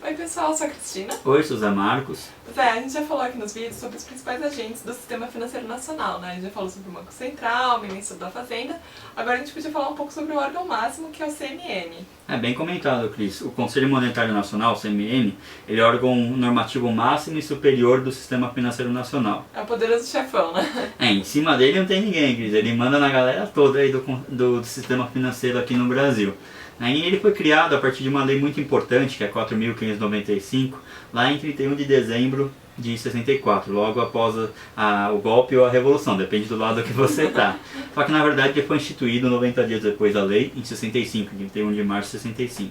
Oi pessoal, eu sou a Cristina. Oi, sou Zé Marcos. Zé, a gente já falou aqui nos vídeos sobre os principais agentes do Sistema Financeiro Nacional, né? A gente já falou sobre o Banco Central, o Ministério da Fazenda. Agora a gente podia falar um pouco sobre o órgão máximo, que é o CMN. É bem comentado, Cris. O Conselho Monetário Nacional, o CMN, ele é o órgão normativo máximo e superior do Sistema Financeiro Nacional. É o poderoso chefão, né? Em cima dele não tem ninguém, Cris. Ele manda na galera toda aí do sistema financeiro aqui no Brasil. E ele foi criado a partir de uma lei muito importante, que é 4.595, lá em 31 de dezembro de 64, logo após o golpe ou a revolução, depende do lado que você está. Só que na verdade ele foi instituído 90 dias depois da lei, em 65, 31 de março de 65.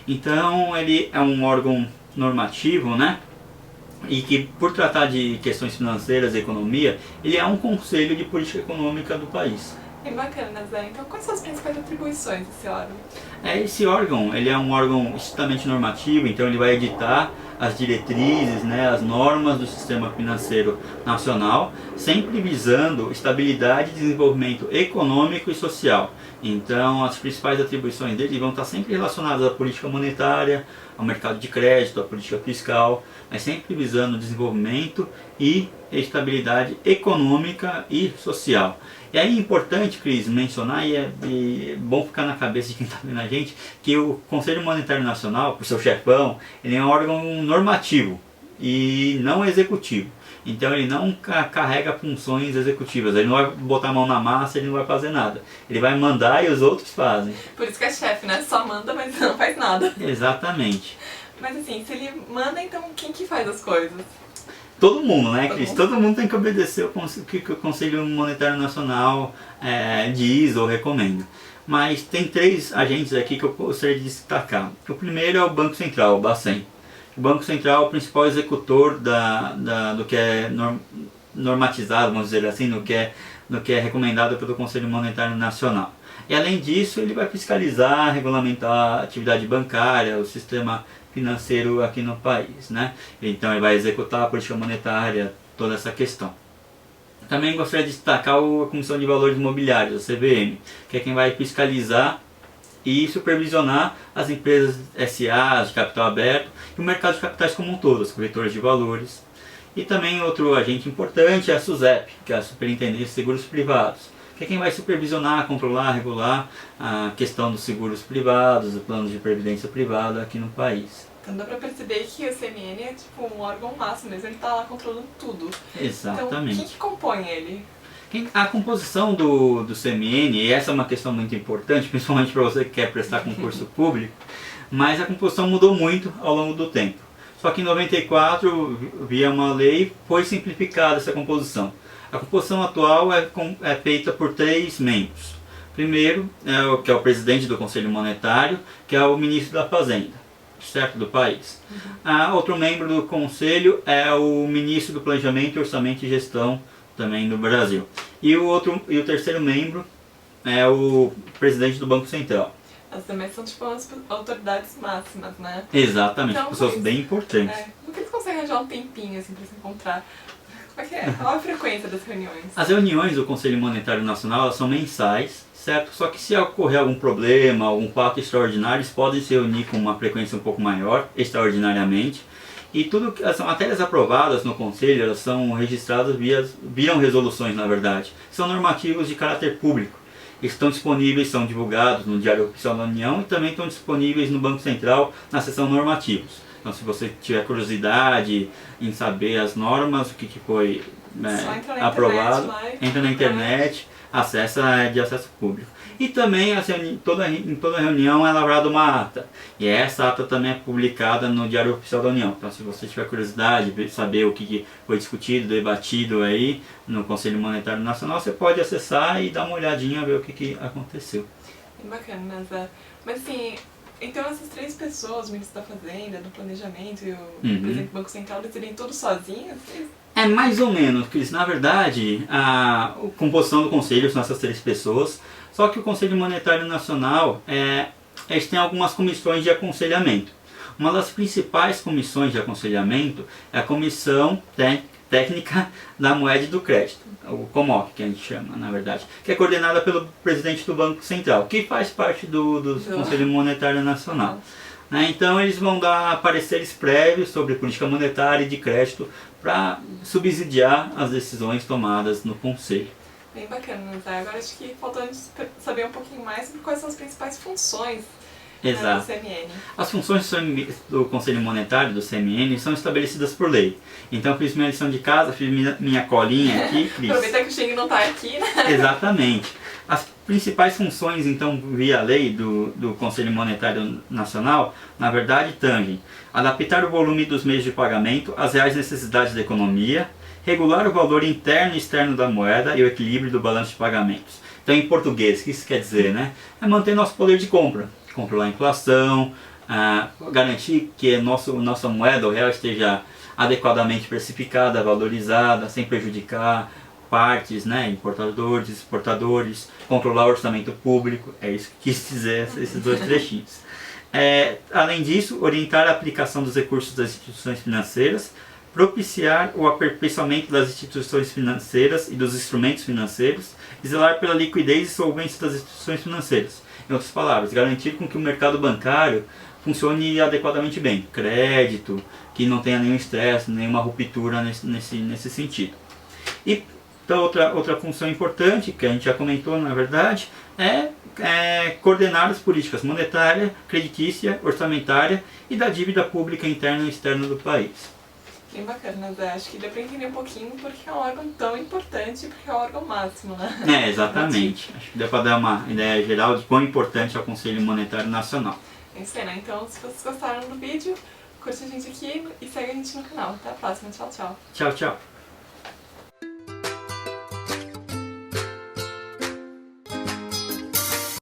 Então ele é um órgão normativo, né? E que, por tratar de questões financeiras e economia, ele é um conselho de política econômica do país. Bem bacana, Zé. Então, quais são as principais atribuições desse órgão? Esse órgão, ele é um órgão estritamente normativo, então ele vai editar as diretrizes, né, as normas do sistema financeiro nacional, sempre visando estabilidade e desenvolvimento econômico e social. Então, as principais atribuições dele vão estar sempre relacionadas à política monetária, ao mercado de crédito, à política fiscal, mas sempre visando o desenvolvimento e estabilidade econômica e social. E aí é importante, Cris, mencionar, e é bom ficar na cabeça de quem está vendo a gente, que o Conselho Monetário Nacional, por seu chefão, ele é um órgão normativo e não executivo. Então ele não carrega funções executivas, ele não vai botar a mão na massa, ele não vai fazer nada. Ele vai mandar e os outros fazem. Por isso que é chefe, né? Só manda, mas não faz nada. Exatamente. Mas assim, se ele manda, então quem que faz as coisas? Todo mundo, né, Cris? Todo mundo tem que obedecer o que o Conselho Monetário Nacional diz ou recomenda. Mas tem três agentes aqui que eu gostaria de destacar. O primeiro é o Banco Central, o Bacen. O Banco Central é o principal executor do que é normatizado, vamos dizer assim, no que é recomendado pelo Conselho Monetário Nacional. E além disso, ele vai fiscalizar, regulamentar a atividade bancária, o sistema financeiro aqui no país, né? Então ele vai executar a política monetária, toda essa questão. Também gostaria de destacar a Comissão de Valores Imobiliários, a CVM, que é quem vai fiscalizar e supervisionar as empresas SAs de capital aberto e o mercado de capitais como um todo, as corretoras de valores. E também outro agente importante é a SUSEP, que é a Superintendência de Seguros Privados, que é quem vai supervisionar, controlar, regular a questão dos seguros privados, do plano de previdência privada aqui no país. Então dá pra perceber que o CMN é tipo um órgão máximo mesmo, ele tá lá controlando tudo. Exatamente. Então quem que compõe ele? A composição do CMN, e essa é uma questão muito importante, principalmente para você que quer prestar concurso público, mas a composição mudou muito ao longo do tempo. Só que em 94, via uma lei, foi simplificada essa composição. A composição atual é feita por 3 membros. Primeiro, que é o presidente do Conselho Monetário, que é o ministro da Fazenda, certo, do país. Outro membro do Conselho é o ministro do Planejamento, Orçamento e Gestão, também do Brasil. E o terceiro membro é o presidente do Banco Central. As demais são tipo as autoridades máximas, né? Exatamente, então, pessoas bem importantes. Como que eles conseguem arranjar um tempinho assim pra se encontrar? Como é que é? Qual a frequência das reuniões? As reuniões do Conselho Monetário Nacional elas são mensais, certo? Só que se ocorrer algum problema, algum fato extraordinário, eles podem se reunir com uma frequência um pouco maior, extraordinariamente. E as matérias aprovadas no Conselho, elas são registradas via resoluções, na verdade. São normativos de caráter público. Estão disponíveis, são divulgados no Diário Oficial da União e também estão disponíveis no Banco Central na seção normativos. Então, se você tiver curiosidade em saber as normas, o que foi aprovado, entra na internet, acessa de acesso público. E também em toda reunião é lavrada uma ata. E essa ata também é publicada no Diário Oficial da União. Então, se você tiver curiosidade de saber o que foi discutido, debatido aí no Conselho Monetário Nacional, você pode acessar e dar uma olhadinha, ver o que aconteceu. Bacana, Zé. Mas assim, então essas 3 pessoas, o ministro da Fazenda, do Planejamento e o presidente do Banco Central, eles seriam todos sozinhos? É mais ou menos, Cris. Na verdade, a composição do Conselho são essas 3 pessoas, só que o Conselho Monetário Nacional, eles têm algumas comissões de aconselhamento. Uma das principais comissões de aconselhamento é a Comissão Técnica da Moeda e do Crédito, o COMOC, que a gente chama, na verdade, que é coordenada pelo presidente do Banco Central, que faz parte do Conselho Monetário Nacional. né? Então eles vão dar pareceres prévios sobre política monetária e de crédito para subsidiar as decisões tomadas no Conselho. Bem bacana, né? Agora acho que faltou a gente saber um pouquinho mais sobre quais são as principais funções, né, do CMN. As funções do Conselho Monetário, do CMN, são estabelecidas por lei. Então fiz minha lição de casa, fiz minha colinha aqui, Cris. Aproveitar que o Xing não está aqui, né? Exatamente. As principais funções, então, via lei do Conselho Monetário Nacional, na verdade, tangem adaptar o volume dos meios de pagamento às reais necessidades da economia, regular o valor interno e externo da moeda e o equilíbrio do balanço de pagamentos. Então, em português, o que isso quer dizer, né? É manter nosso poder de compra, controlar a inflação, garantir que nossa moeda, o real, esteja adequadamente precificada, valorizada, sem prejudicar partes, né, importadores, exportadores, controlar o orçamento público, é isso que quis dizer esses dois trechinhos. Além disso, orientar a aplicação dos recursos das instituições financeiras, propiciar o aperfeiçoamento das instituições financeiras e dos instrumentos financeiros, e zelar pela liquidez e solvência das instituições financeiras. Em outras palavras, garantir com que o mercado bancário funcione adequadamente bem, crédito, que não tenha nenhum estresse, nenhuma ruptura nesse sentido. E então, outra função importante, que a gente já comentou na verdade, é coordenar as políticas monetária, creditícia, orçamentária e da dívida pública interna e externa do país. Bem bacana, Zé. Acho que deu para entender um pouquinho porque é um órgão tão importante, porque é o órgão máximo, né? Exatamente. Acho que deu para dar uma ideia geral de quão importante é o Conselho Monetário Nacional. É isso aí, né? Então, se vocês gostaram do vídeo, curte a gente aqui e segue a gente no canal. Até a próxima. Tchau, tchau. Tchau, tchau.